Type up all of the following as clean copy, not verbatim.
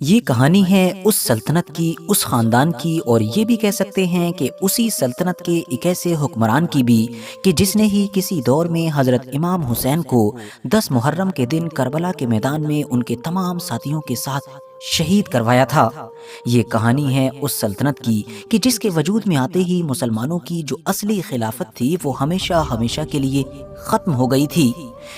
یہ کہانی ہے اس سلطنت کی، اس خاندان کی، اور یہ بھی کہہ سکتے ہیں کہ اسی سلطنت کے ایک ایسے حکمران کی بھی کہ جس نے ہی کسی دور میں حضرت امام حسین کو 10 محرم کے دن کربلا کے میدان میں ان کے تمام ساتھیوں کے ساتھ شہید کروایا تھا۔ یہ کہانی ہے اس سلطنت کی کہ جس کے وجود میں آتے ہی مسلمانوں کی جو اصلی خلافت تھی وہ ہمیشہ ہمیشہ کے لیے ختم ہو گئی تھی۔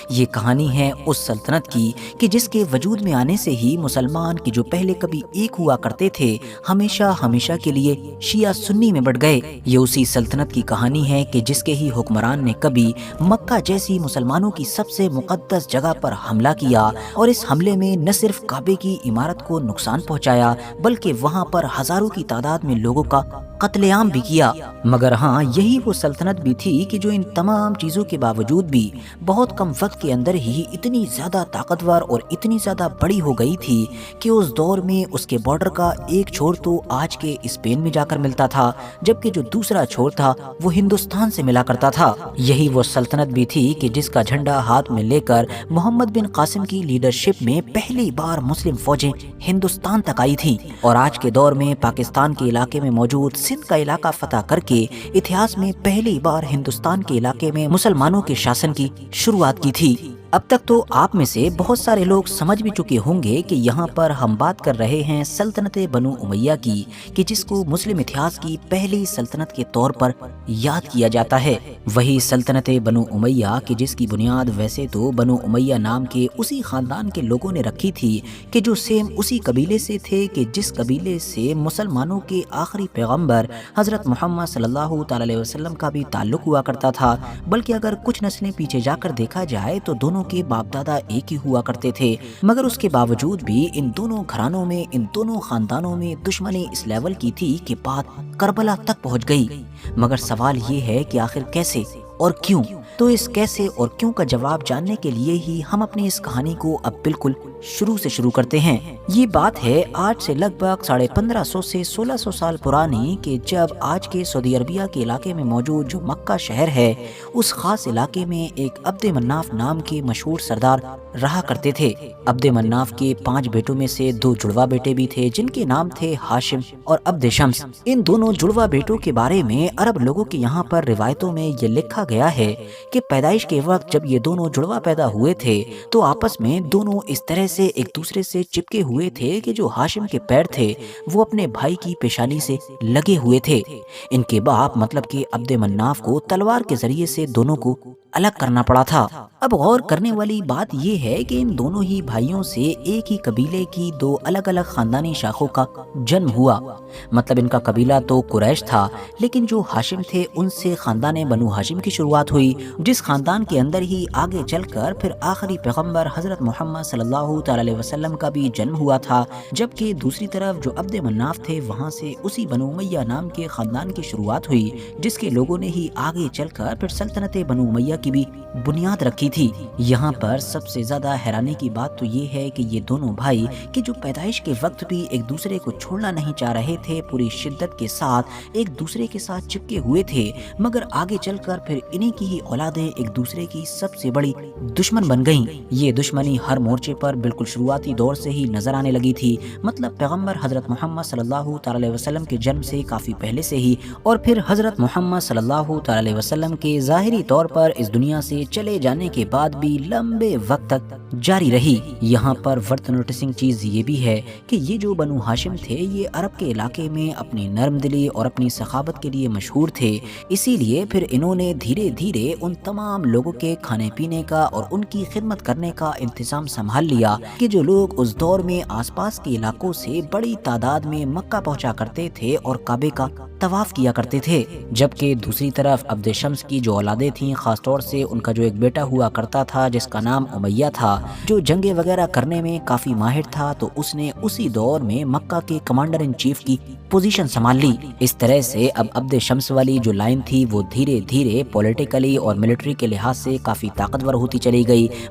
یہ کہانی ہے اس سلطنت کی کہ جس کے وجود میں آنے سے ہی مسلمان کی جو پہلے کبھی ایک ہوا کرتے تھے ہمیشہ ہمیشہ کے لیے شیعہ سنی میں بٹ گئے۔ یہ اسی سلطنت کی کہانی ہے کہ جس کے ہی حکمران نے کبھی مکہ جیسی مسلمانوں کی سب سے مقدس جگہ پر حملہ کیا اور اس حملے میں نہ صرف کعبے کی عمارت کو نقصان پہنچایا بلکہ وہاں پر ہزاروں کی تعداد میں لوگوں کا قتل عام بھی کیا۔ مگر ہاں، یہی وہ سلطنت بھی تھی کہ جو ان تمام چیزوں کے باوجود بھی بہت کم وقت کے اندر ہی اتنی زیادہ طاقتور اور اتنی زیادہ بڑی ہو گئی تھی کہ اس دور میں اس کے بارڈر کا ایک چھوڑ تو آج کے اسپین میں جا کر ملتا تھا، جبکہ جو دوسرا چھوڑ تھا وہ ہندوستان سے ملا کرتا تھا۔ یہی وہ سلطنت بھی تھی کہ جس کا جھنڈا ہاتھ میں لے کر محمد بن قاسم کی لیڈرشپ میں پہلی بار مسلم فوجیں ہندوستان تک آئی تھیں، اور آج کے دور میں پاکستان کے علاقے میں موجود سندھ کا علاقہ فتح کر کے اتہاس میں پہلی بار ہندوستان کے علاقے میں مسلمانوں کے شاسن کی شروعات کی تھی۔ اب تک تو آپ میں سے بہت سارے لوگ سمجھ بھی چکے ہوں گے کہ یہاں پر ہم بات کر رہے ہیں سلطنت بنو امیہ کی، کہ جس کو مسلم اتہاس کی پہلی سلطنت کے طور پر یاد کیا جاتا ہے۔ وہی سلطنت بنو امیہ کہ جس کی بنیاد ویسے تو بنو امیہ نام کے اسی خاندان کے لوگوں نے رکھی تھی کہ جو سیم اسی قبیلے سے تھے کہ جس قبیلے سے مسلمانوں کے آخری پیغمبر حضرت محمد صلی اللہ تعالی علیہ وسلم کا بھی تعلق ہوا کرتا تھا، بلکہ اگر کچھ نسلیں پیچھے جا کر دیکھا جائے تو دونوں کے باپ دادا ایک ہی ہوا کرتے تھے۔ مگر اس کے باوجود بھی ان دونوں گھرانوں میں، ان دونوں خاندانوں میں دشمنی اس لیول کی تھی کہ بات کربلا تک پہنچ گئی۔ مگر سوال یہ ہے کہ آخر کیسے اور کیوں؟ تو اس کیسے اور کیوں کا جواب جاننے کے لیے ہی ہم اپنی اس کہانی کو اب بالکل شروع سے شروع کرتے ہیں۔ یہ بات ہے آج سے لگ بھگ 1550 سے 1600 سال پرانی کہ جب آج کے سعودی عربیہ کے علاقے میں موجود جو مکہ شہر ہے اس خاص علاقے میں ایک عبد مناف نام کے مشہور سردار رہا کرتے تھے۔ عبد مناف کے 5 بیٹوں میں سے 2 جڑوا بیٹے بھی تھے جن کے نام تھے ہاشم اور عبد شمس۔ ان دونوں جڑوا بیٹوں کے بارے میں عرب لوگوں کے یہاں پر روایتوں میں یہ لکھا گیا ہے کہ پیدائش کے وقت جب یہ دونوں جڑوا پیدا ہوئے تھے تو آپس میں دونوں اس طرح سے ایک دوسرے سے چپکے ہوئے تھے کہ جو ہاشم کے پیر تھے وہ اپنے بھائی کی پیشانی سے لگے ہوئے تھے۔ ان کے باپ مطلب کہ عبد مناف کو تلوار کے ذریعے سے دونوں کو الگ کرنا پڑا تھا۔ اب غور کرنے والی بات یہ ہے کہ ان دونوں ہی بھائیوں سے ایک ہی قبیلے کی 2 الگ الگ خاندانی شاخوں کا جنم ہوا۔ مطلب ان کا قبیلہ تو قریش تھا، لیکن جو ہاشم تھے ان سے خاندان بنو ہاشم کی شروعات ہوئی، جس خاندان کے اندر ہی آگے چل کر پھر آخری پیغمبر حضرت محمد صلی اللہ تعالی علیہ وسلم کا بھی جنم ہوا تھا۔ جبکہ دوسری طرف جو عبد مناف تھے وہاں سے اسی بنو امیہ نام کے خاندان کی شروعات ہوئی، جس کے لوگوں نے ہی آگے چل کر پھر سلطنت بنو امیہ کی بھی بنیاد رکھی تھی۔ یہاں پر سب سے زیادہ حیرانی کی بات تو یہ ہے کہ یہ دونوں بھائی کہ جو پیدائش کے وقت بھی ایک دوسرے کو چھوڑنا نہیں چاہ رہے تھے، پوری شدت کے ساتھ ایک دوسرے کے ساتھ چپکے ہوئے تھے، مگر آگے چل کر پھر انہی کی ہی اولادیں ایک دوسرے کی سب سے بڑی دشمن بن گئیں۔ یہ دشمنی ہر مورچے پر بالکل شروعاتی دور سے ہی نظر آنے لگی تھی، مطلب پیغمبر حضرت محمد صلی اللہ تعالی علیہ وسلم کے جنم سے کافی پہلے سے ہی، اور پھر حضرت محمد صلی اللہ تعالی علیہ وسلم کے ظاہری طور پر اس دنیا سے چلے جانے کے بعد بھی لمبے وقت تک جاری رہی۔ یہاں پر ورتھ نوٹسنگ چیز یہ بھی ہے کہ یہ جو بنو ہاشم تھے یہ عرب کے علاقے میں اپنی نرم دلی اور اپنی سخاوت کے لیے مشہور تھے، اسی لیے پھر انہوں نے دھیرے دھیرے ان تمام لوگوں کے کھانے پینے کا اور ان کی خدمت کرنے کا انتظام سنبھال لیا کہ جو لوگ اس دور میں آس پاس کے علاقوں سے بڑی تعداد میں مکہ پہنچا کرتے تھے اور کعبے کا طواف کیا کرتے تھے۔ جبکہ دوسری طرف عبد شمس کی جو اولادیں تھیں، خاص طور سے ان کا جو ایک بیٹا ہوا کرتا تھا جس کا نام امیہ تھا، جو جنگیں وغیرہ کرنے میں کافی ماہر تھا، تو اس نے اسی دور میں مکہ کے کمانڈر ان چیف کی پوزیشن سنبھال لی۔ اس طرح سے اب عبد شمس والی جو لائن تھی وہ دھیرے دھیرے پولیٹیکلی اور ملٹری کے لحاظ سے کافی طاقتور ہوتی چلی گئی،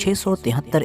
673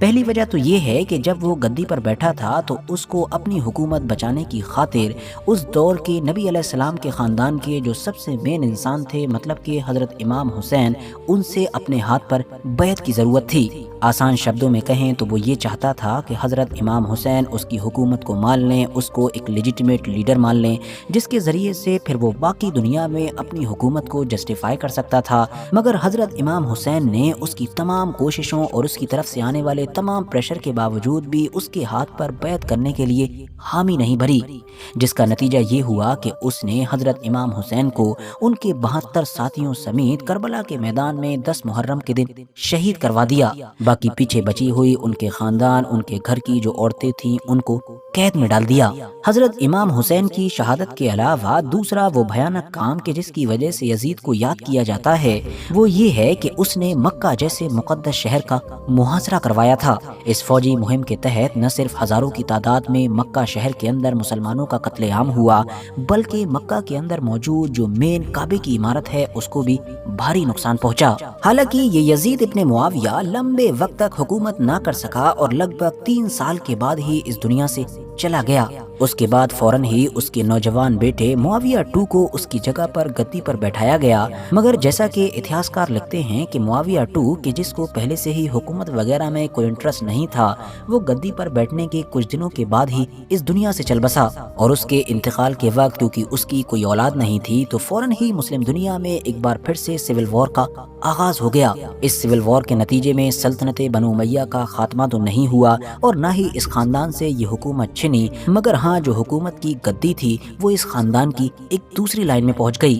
پہلی وجہ تو یہ ہے کہ جب وہ گدی پر بیٹھا تھا تو اس کو اپنی حکومت بچانے کی خاطر اس دور کے نبی علیہ السلام کے خاندان کے جو سب سے مین انسان تھے، مطلب کہ حضرت امام حسین، ان سے اپنے ہاتھ پر بیعت کی ضرورت تھی۔ آسان شبدوں میں کہیں تو وہ یہ چاہتا تھا کہ حضرت امام حسین اس کی حکومت کو مان لیں، اس کو ایک لیجیٹمیٹ لیڈر مان لیں، جس کے ذریعے سے پھر وہ باقی دنیا میں اپنی حکومت کو جسٹیفائی کر سکتا تھا۔ مگر حضرت امام حسین نے اس کی تمام کوششوں اور اس کی طرف سے آنے والے تمام پریشر کے باوجود بھی اس کے ہاتھ پر بیعت کرنے کے لیے حامی نہیں بھری، جس کا نتیجہ یہ ہوا کہ اس نے حضرت امام حسین کو ان کے 72 ساتھیوں سمیت کربلا کے میدان میں 10 محرم کے دن شہید کروا دیا۔ باقی پیچھے بچی ہوئی ان کے خاندان، ان کے گھر کی جو عورتیں تھیں، ان کو قید میں ڈال دیا۔ حضرت امام حسین کی شہادت کے علاوہ دوسرا وہ بھیانک کام کہ جس کی وجہ سے یزید کو یاد کیا جاتا ہے، وہ یہ ہے کہ اس نے مکہ جیسے مقدس شہر کا محاصرہ کروایا تھا۔ اس فوجی مہم کے تحت نہ صرف ہزاروں کی تعداد میں مکہ شہر کے اندر مسلمانوں کا قتل عام ہوا، بلکہ مکہ کے اندر موجود جو مین کعبے کی عمارت ہے اس کو بھی بھاری نقصان پہنچا۔ حالانکہ یہ یزید ابن معاویہ لمبے وقت تک حکومت نہ کر سکا اور لگ بھگ 3 سال کے بعد ہی اس دنیا سے چلا گیا۔ اس کے بعد فوراً ہی اس کے نوجوان بیٹے معاویہ 2 کو اس کی جگہ پر گدی پر بیٹھایا گیا۔ مگر جیسا کہ اتہاسکار لکھتے ہیں کہ معاویہ 2 کہ جس کو پہلے سے ہی حکومت وغیرہ میں کوئی انٹرسٹ نہیں تھا، وہ گدی پر بیٹھنے کے کچھ دنوں کے بعد ہی اس دنیا سے چل بسا، اور اس کے انتقال کے وقت کیونکہ اس کی کوئی اولاد نہیں تھی تو فوراً ہی مسلم دنیا میں ایک بار پھر سے سول وار کا آغاز ہو گیا۔ اس سول وار کے نتیجے میں سلطنت بنو امیہ کا خاتمہ تو نہیں ہوا اور نہ ہی اس خاندان سے یہ حکومت چھنی، مگر ہاں جو حکومت کی گدی تھی وہ اس خاندان کی ایک دوسری لائن میں پہنچ گئی۔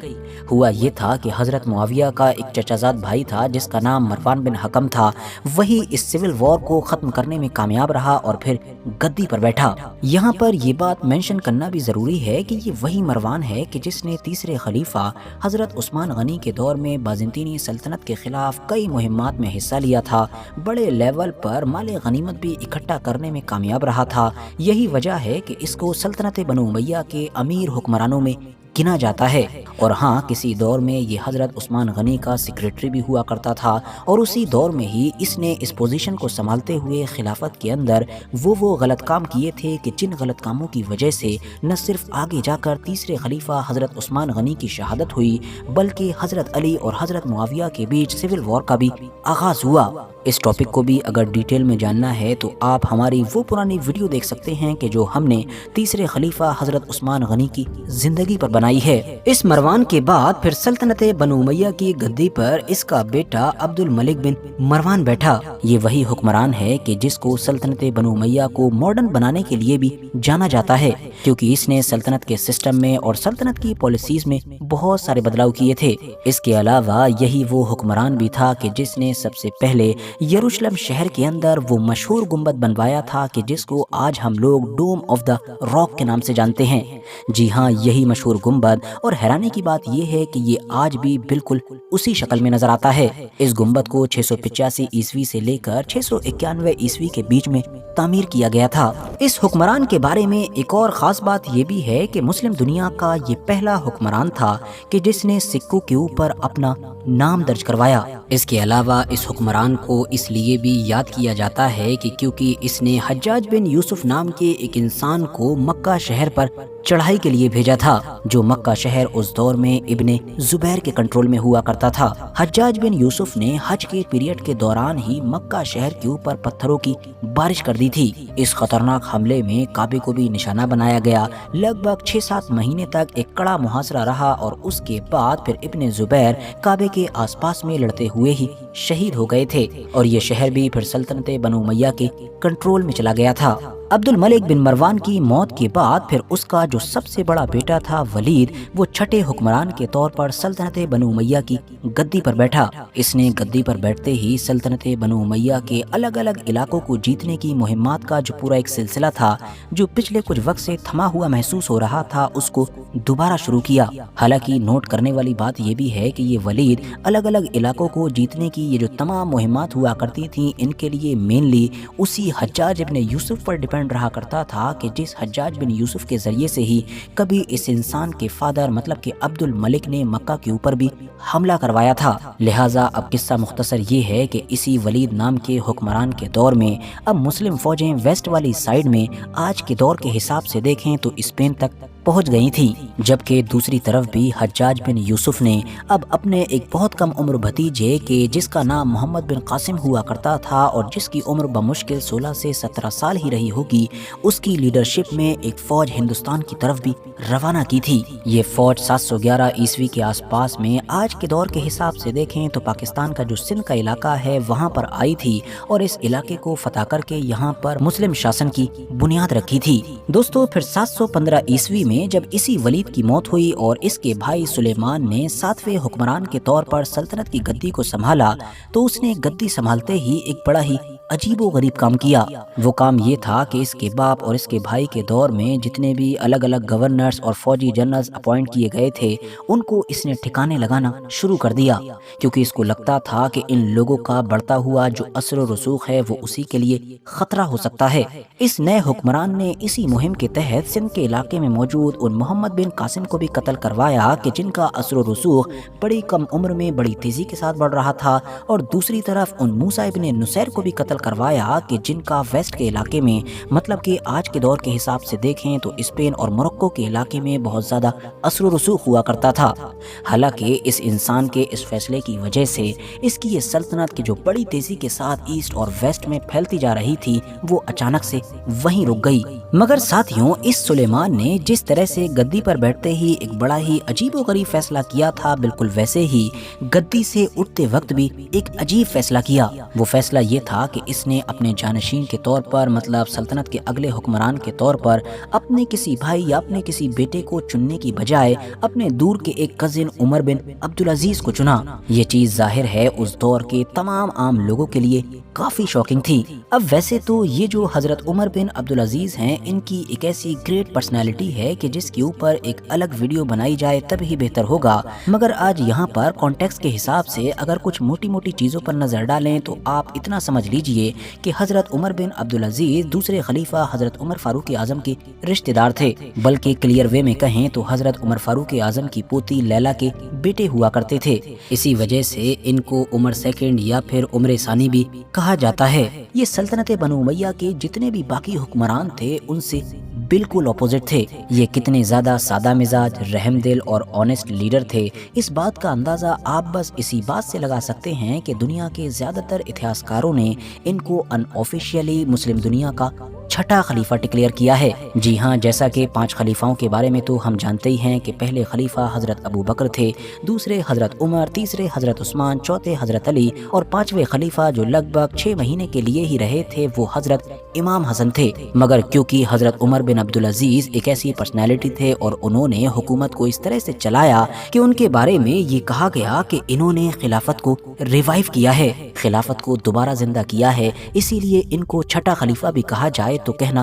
ہوا یہ تھا کہ حضرت معاویہ کا ایک چچا زاد بھائی تھا جس کا نام مروان بن حکم تھا، وہی اس سول وار کو ختم کرنے میں کامیاب رہا اور پھر گدی پر بیٹھا۔ یہاں پر یہ بات مینشن کرنا بھی ضروری ہے کہ یہ وہی مروان ہے کہ جس نے تیسرے خلیفہ حضرت عثمان غنی کے دور میں بازنطینی سلطنت کے خلاف کئی مہمات میں حصہ لیا تھا، بڑے لیول پر مال غنیمت بھی اکٹھا کرنے میں کامیاب رہا تھا۔ یہی وجہ ہے کہ اس کو سلطنت بنو امیہ کے امیر حکمرانوں میں گنا جاتا ہے۔ اور ہاں کسی دور میں یہ حضرت عثمان غنی کا سیکریٹری بھی ہوا کرتا تھا، اور اسی دور میں ہی اس نے اس پوزیشن کو سنبھالتے ہوئے خلافت کے اندر وہ غلط کام کیے تھے کہ جن غلط کاموں کی وجہ سے نہ صرف آگے جا کر تیسرے خلیفہ حضرت عثمان غنی کی شہادت ہوئی، بلکہ حضرت علی اور حضرت معاویہ کے بیچ سول وار کا بھی آغاز ہوا۔ اس ٹاپک کو بھی اگر ڈیٹیل میں جاننا ہے تو آپ ہماری وہ پرانی ویڈیو دیکھ سکتے ہیں کہ جو ہم نے تیسرے خلیفہ حضرت عثمان غنی کی زندگی پر بنائی ہے۔ اس مروان کے بعد پھر سلطنت بنو امیہ کی گدی پر اس کا بیٹا عبد الملک بن مروان بیٹھا۔ یہ وہی حکمران ہے کہ جس کو سلطنت بنو امیہ کو ماڈرن بنانے کے لیے بھی جانا جاتا ہے، کیونکہ اس نے سلطنت کے سسٹم میں اور سلطنت کی پالیسیز میں بہت سارے بدلاؤ کیے تھے۔ اس کے علاوہ یہی وہ حکمران بھی تھا کہ جس نے سب سے پہلے یروشلم شہر کے اندر وہ مشہور گنبد بنوایا تھا کہ جس کو آج ہم لوگ ڈوم آف دا راک کے نام سے جانتے ہیں۔ جی ہاں، یہی مشہور گنبد، اور حیرانی کی بات یہ ہے کہ یہ آج بھی بالکل اسی شکل میں نظر آتا ہے۔ اس گنبد کو 685 عیسوی سے لے کر 691 عیسوی کے بیچ میں تعمیر کیا گیا تھا۔ اس حکمران کے بارے میں ایک اور خاص بات یہ بھی ہے کہ مسلم دنیا کا یہ پہلا حکمران تھا کہ جس نے سکوں کے اوپر اپنا نام درج کروایا۔ اس کے علاوہ اس حکمران کو اس لیے بھی یاد کیا جاتا ہے کہ کیونکہ اس نے حجاج بن یوسف نام کے ایک انسان کو مکہ شہر پر چڑھائی کے لیے بھیجا تھا، جو مکہ شہر اس دور میں ابن زبیر کے کنٹرول میں ہوا کرتا تھا۔ حجاج بن یوسف نے حج کے پیریڈ کے دوران ہی مکہ شہر کے اوپر پتھروں کی بارش کر دی تھی۔ اس خطرناک حملے میں کعبے کو بھی نشانہ بنایا گیا۔ لگ بھگ 6-7 مہینے تک ایک کڑا محاصرہ رہا اور اس کے بعد پھر ابن زبیر کعبے کے آس پاس میں لڑتے ہوئے ہی شہید ہو گئے تھے، اور یہ شہر بھی پھر سلطنت بنو امیہ کے کنٹرول میں چلا گیا تھا۔ عبد الملک بن مروان کی موت کے بعد پھر اس کا جو سب سے بڑا بیٹا تھا ولید، وہ چھٹے حکمران کے طور پر سلطنت بنو امیہ کی گدی پر بیٹھا۔ اس نے گدی پر بیٹھتے ہی سلطنت بنو امیہ کے الگ الگ علاقوں کو جیتنے کی مہمات کا جو پورا ایک سلسلہ تھا، جو پچھلے کچھ وقت سے تھما ہوا محسوس ہو رہا تھا، اس کو دوبارہ شروع کیا۔ حالانکہ نوٹ کرنے والی بات یہ بھی ہے کہ یہ ولید الگ الگ علاقوں کو جیتنے کی یہ جو تمام مہمات ہوا کرتی تھیں، ان کے لیے مینلی اسی حجاج ابن یوسف پر ڈپینڈ رہا کرتا تھا کہ جس حجاج بن یوسف کے ذریعے سے ہی کبھی اس انسان کے فادر مطلب کہ عبد الملک نے مکہ کے اوپر بھی حملہ کروایا تھا۔ لہٰذا اب قصہ مختصر یہ ہے کہ اسی ولید نام کے حکمران کے دور میں اب مسلم فوجیں ویسٹ والی سائیڈ میں آج کے دور کے حساب سے دیکھیں تو اسپین تک پہنچ گئی تھیں، جبکہ دوسری طرف بھی حجاج بن یوسف نے اب اپنے ایک بہت کم عمر بھتیجے کے جس کا نام محمد بن قاسم ہوا کرتا تھا اور جس کی عمر بمشکل 16 سے 17 سال ہی رہی ہوگی، اس کی لیڈرشپ میں ایک فوج ہندوستان کی طرف بھی روانہ کی تھی۔ یہ فوج 711 عیسوی کے آس پاس میں آج کے دور کے حساب سے دیکھیں تو پاکستان کا جو سندھ کا علاقہ ہے وہاں پر آئی تھی اور اس علاقے کو فتح کر کے یہاں پر مسلم شاسن کی بنیاد رکھی تھی۔ دوستو پھر 715 عیسوی میں جب اسی ولید کی موت ہوئی اور اس کے بھائی سلیمان نے 7ویں حکمران کے طور پر سلطنت کی گدی کو سنبھالا تو اس نے گدی سنبھالتے ہی ایک بڑا ہی عجیب و غریب کام کیا۔ وہ کام یہ تھا کہ اس کے باپ اور اس کے بھائی کے دور میں جتنے بھی الگ الگ گورنرز اور فوجی جنرلز اپوائنٹ کیے گئے تھے ان کو اس نے ٹھکانے لگانا شروع کر دیا، کیونکہ اس کو لگتا تھا کہ ان لوگوں کا بڑھتا ہوا جو اثر و رسوخ ہے وہ اسی کے لیے خطرہ ہو سکتا ہے۔ اس نئے حکمران نے اسی مہم کے تحت سندھ کے علاقے میں موجود ان محمد بن قاسم کو بھی قتل کروایا کہ جن کا اثر و رسوخ بڑی کم عمر میں بڑی تیزی کے ساتھ بڑھ رہا تھا، اور دوسری طرف ان موسیٰ ابن نصیر کو بھی قتل کروایا کہ جن کا ویسٹ کے علاقے میں مطلب کہ آج کے دور کے حساب سے دیکھیں تو اسپین اور موروکو کے علاقے میں بہت زیادہ اثر و رسوخ ہوا کرتا تھا۔ حالانکہ اس انسان کے اس فیصلے کی وجہ سے اس کی یہ سلطنت کی جو بڑی تیزی کے ساتھ ایسٹ اور ویسٹ میں پھیلتی جا رہی تھی وہ اچانک سے وہیں رک گئی۔ مگر ساتھیوں اس سلیمان نے جس طرح سے گدی پر بیٹھتے ہی ایک بڑا ہی عجیب و غریب فیصلہ کیا تھا، بالکل ویسے ہی گدی سے اٹھتے وقت بھی ایک عجیب فیصلہ کیا۔ وہ فیصلہ یہ تھا کہ اس نے اپنے جانشین کے طور پر مطلب سلطنت کے اگلے حکمران کے طور پر اپنے کسی بھائی یا اپنے کسی بیٹے کو چننے کی بجائے اپنے دور کے ایک کزن عمر بن عبدالعزیز کو چنا۔ یہ چیز ظاہر ہے اس دور کے تمام عام لوگوں کے لیے کافی شاکنگ تھی۔ اب ویسے تو یہ جو حضرت عمر بن عبدالعزیز ہیں ان کی ایک ایسی گریٹ پرسنالٹی ہے کہ جس کے اوپر ایک الگ ویڈیو بنائی جائے تب ہی بہتر ہوگا، مگر آج یہاں پر کانٹیکسٹ کے حساب سے اگر کچھ موٹی موٹی چیزوں پر نظر ڈالیں تو آپ اتنا سمجھ لیجئے کہ حضرت عمر بن عبدالعزیز دوسرے خلیفہ حضرت عمر فاروق اعظم کے رشتہ دار تھے، بلکہ کلیئر وے میں کہیں تو حضرت عمر فاروق اعظم کی پوتی لیلا کے بیٹے ہوا کرتے تھے۔ اسی وجہ سے ان کو عمر سیکنڈ یا پھر عمر ثانی بھی کہا جاتا ہے۔ یہ سلطنت بنو امیہ کے جتنے بھی باقی حکمران تھے ان سے بالکل اپوزٹ تھے۔ یہ کتنے زیادہ سادہ مزاج، رحم دل اور آنیسٹ لیڈر تھے، اس بات کا اندازہ آپ بس اسی بات سے لگا سکتے ہیں کہ دنیا کے زیادہ تر اتہاسکاروں نے ان کو ان آفیشیلی مسلم دنیا کا چھٹا خلیفہ ڈکلیئر کیا ہے۔ جی ہاں، جیسا کہ 5 خلیفاؤں کے بارے میں تو ہم جانتے ہی ہیں کہ پہلے خلیفہ حضرت ابو بکر تھے، دوسرے حضرت عمر، تیسرے حضرت عثمان، چوتھے حضرت علی اور 5ویں خلیفہ جو لگ بھگ 6 مہینے کے لیے ہی رہے تھے وہ حضرت امام حسن تھے۔ مگر کیونکہ حضرت عمر بن عبدالعزیز ایک ایسی پرسنالٹی تھے اور انہوں نے حکومت کو اس طرح سے چلایا کہ ان کے بارے میں یہ کہا گیا کہ انہوں نے خلافت کو ریوائیو کیا ہے، خلافت کو دوبارہ زندہ کیا ہے، اسی لیے ان کو چھٹا خلیفہ بھی کہا جائے تو کہنا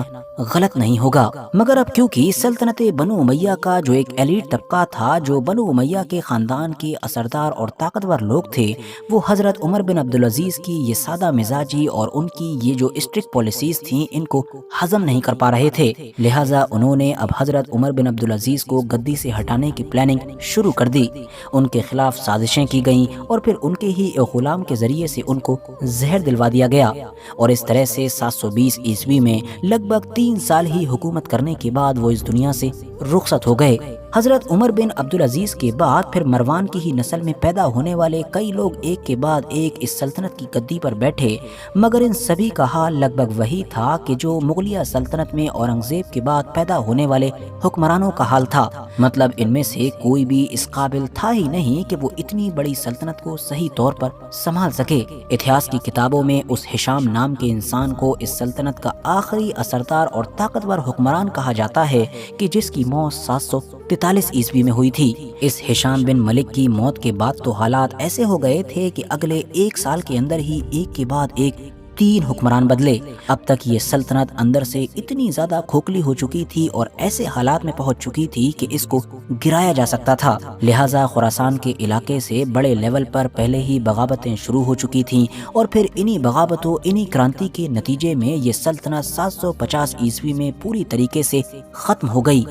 غلط نہیں ہوگا۔ مگر اب کیونکہ سلطنت بنو امیہ کا جو ایک ایلیٹ طبقہ تھا، جو بنو امیہ کے خاندان کے اثردار اور طاقتور لوگ تھے، وہ حضرت عمر بن عبدالعزیز کی یہ سادہ مزاجی اور ان کی یہ جو اسٹرکٹ پالیسیز تھیں ان کو ہضم نہیں کر پا رہے تھے، لہٰذا انہوں نے اب حضرت عمر بن عبدالعزیز کو گدی سے ہٹانے کی پلاننگ شروع کر دی۔ ان کے خلاف سازشیں کی گئیں اور پھر ان کے ہی ایک غلام کے ذریعے سے ان کو زہر دلوا دیا گیا، اور اس طرح سے 720 عیسوی میں لگ بھگ 3 سال ہی حکومت کرنے کے بعد وہ اس دنیا سے رخصت ہو گئے۔ حضرت عمر بن عبدالعزیز کے بعد پھر مروان کی ہی نسل میں پیدا ہونے والے کئی لوگ ایک کے بعد ایک اس سلطنت کی گدی پر بیٹھے، مگر ان سبھی کا حال لگ بھگ وہی تھا کہ جو مغلیہ سلطنت میں اورنگزیب کے بعد پیدا ہونے والے حکمرانوں کا حال تھا، مطلب ان میں سے کوئی بھی اس قابل تھا ہی نہیں کہ وہ اتنی بڑی سلطنت کو صحیح طور پر سنبھال سکے۔ اتہاس کی کتابوں میں اس ہشام نام کے انسان کو اس سلطنت کا آخری اثردار اور طاقتور حکمران کہا جاتا ہے کہ جس کی موت 743 عیسوی میں ہوئی تھی۔ اس ہشام بن ملک کی موت کے بعد تو حالات ایسے ہو گئے تھے کہ اگلے 1 سال کے اندر ہی ایک کے بعد ایک 3 حکمران بدلے۔ اب تک یہ سلطنت اندر سے اتنی زیادہ کھوکھلی ہو چکی تھی اور ایسے حالات میں پہنچ چکی تھی کہ اس کو گرایا جا سکتا تھا۔ لہٰذا خراسان کے علاقے سے بڑے لیول پر پہلے ہی بغاوتیں شروع ہو چکی تھیں اور پھر انہی بغاوتوں انہی کرانتی کے نتیجے میں یہ سلطنت 750 عیسوی میں پوری طریقے سے ختم ہو گئی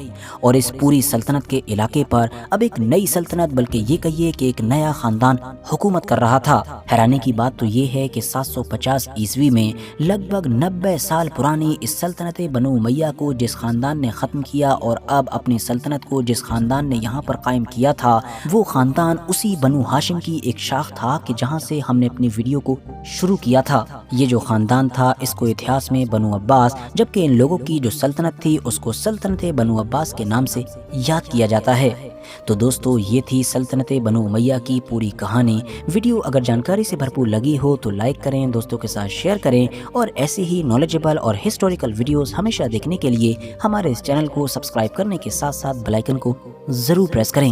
اور اس پوری سلطنت کے علاقے پر اب ایک نئی سلطنت بلکہ یہ کہیے کہ ایک نیا خاندان حکومت کر رہا تھا۔ حیرانی کی بات تو یہ ہے کہ 750 عیسوی میں لگ بھگ 90 سال پرانی اس سلطنت بنو امیہ کو جس خاندان نے ختم کیا اور اب اپنی سلطنت کو جس خاندان نے یہاں پر قائم کیا تھا، وہ خاندان اسی بنو ہاشم کی ایک شاخ تھا کہ جہاں سے ہم نے اپنی ویڈیو کو شروع کیا تھا۔ یہ جو خاندان تھا اس کو اتہاس میں بنو عباس، جبکہ ان لوگوں کی جو سلطنت تھی اس کو سلطنت بنو عباس کے نام سے یاد کیا جاتا ہے۔ تو دوستو یہ تھی سلطنت بنو امیہ کی پوری کہانی۔ ویڈیو اگر جانکاری سے بھرپور لگی ہو تو لائک کریں، دوستوں کے ساتھ شیئر کریں اور ایسے ہی نالجبل اور ہسٹوریکل ویڈیوز ہمیشہ دیکھنے کے لیے ہمارے اس چینل کو سبسکرائب کرنے کے ساتھ ساتھ بیل آئیکن کو ضرور پریس کریں۔